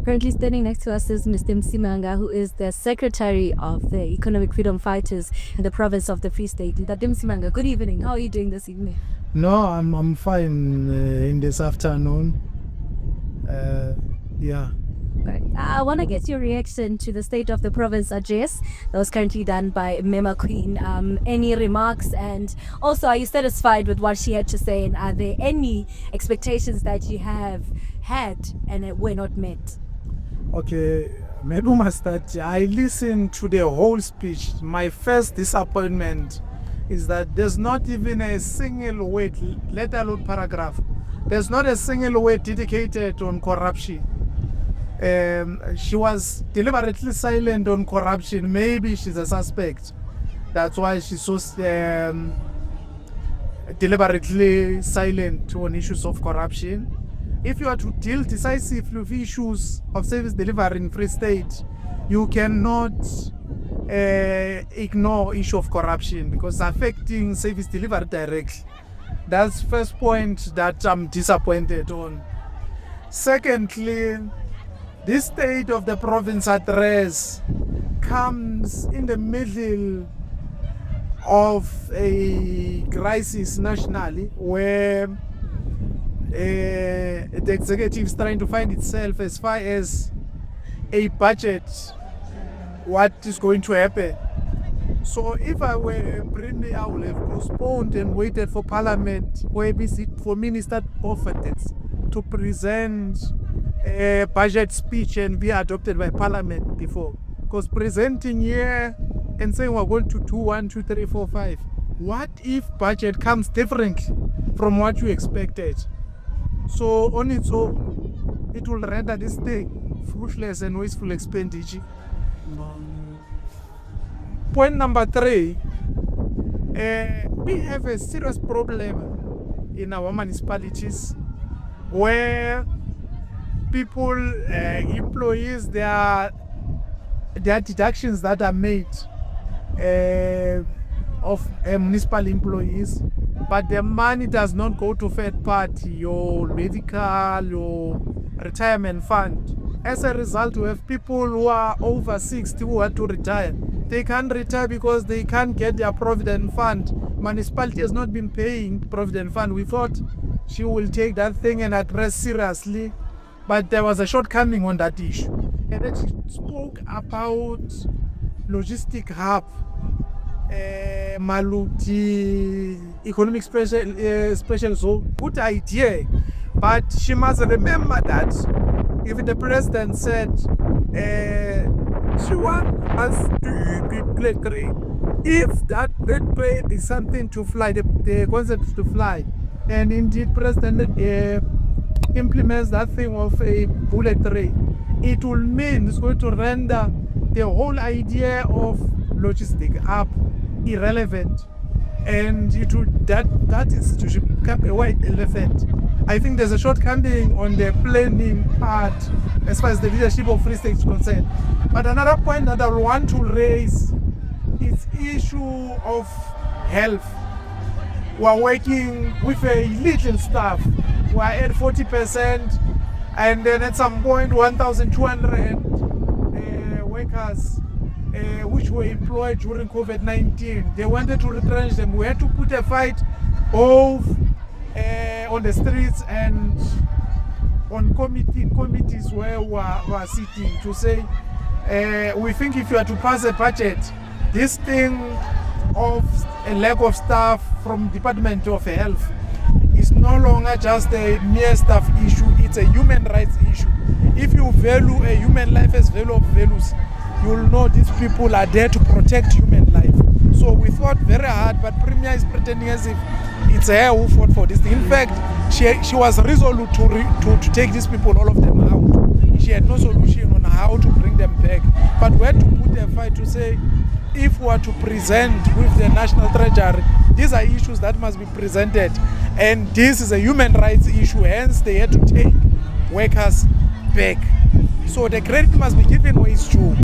Currently standing next to us is Mr. Msimanga, who is the Secretary of the Economic Freedom Fighters in the province of the Free State. Mr. Msimanga, good evening. How are you doing this evening? No, I'm fine in this afternoon. Yeah. Right. I want to get your reaction to the State of the Province address that was currently done by Premier MaQueen. Any remarks, and also are you satisfied with what she had to say, and are there any expectations that you have had and it were not met? Okay, maybe we must start. I listened to the whole speech. My first disappointment is that there's not even a single word, let alone paragraph. There's not a single word dedicated on corruption. She was deliberately silent on corruption. Maybe she's a suspect. That's why she's so deliberately silent on issues of corruption. If you are to deal decisively with issues of service delivery in Free State, you cannot ignore issue of corruption because it's affecting service delivery directly. That's first point that I'm disappointed on. Secondly, this State of the Province address comes in the middle of a crisis nationally where the executive is trying to find itself as far as a budget, what is going to happen. So if I were a premier, I would have postponed and waited for Parliament or a visit for Minister of Finance to present a budget speech and be adopted by Parliament before. Because presenting here and saying we're going to do 1, 2, 3, 4, 5. What if budget comes different from what you expected? So on its own, it will render this thing fruitless and wasteful expenditure. Point number 3, we have a serious problem in our municipalities where people, employees, there are deductions that are made of municipal employees, but the money does not go to third party, your medical, your retirement fund. As a result, we have people who are over 60 who want to retire. They can't retire because they can't get their provident fund. Municipality has not been paying provident fund. We thought she will take that thing and address seriously, but there was a shortcoming on that issue. And then she spoke about logistic hub, Maluti, economic special zone. Good idea, but she must remember that if the president said she wants us to be great, if that red plane is something to fly, the concept is to fly, and indeed President implements that thing of a bullet train, it will mean it's going to render the whole idea of logistic hub irrelevant, and it will, that institution become a white elephant. I think there's a shortcoming on the planning part as far as the leadership of Free State is concerned. But another point that I want to raise is issue of health. We are working with a little staff. We are at 40%, and then at some point 1,200 workers which were employed during COVID-19. They wanted to retrench them. We had to put a fight both on the streets and on committees where we are sitting to say, we think if you are to pass a budget, this thing of a lack of staff from Department of Health is no longer just a mere staff issue, it's a human rights issue. If you value a human life as value of values, you'll know these people are there to protect human life. So we thought very hard, but Premier is pretending as if it's her who fought for this thing. In fact, she was resolute to take these people, all of them out. She had no solution on how to bring them back. But we had to put a fight to say, if we are to present with the National Treasury, these are issues that must be presented. And this is a human rights issue, hence they had to take workers back. So the credit must be given where it's due.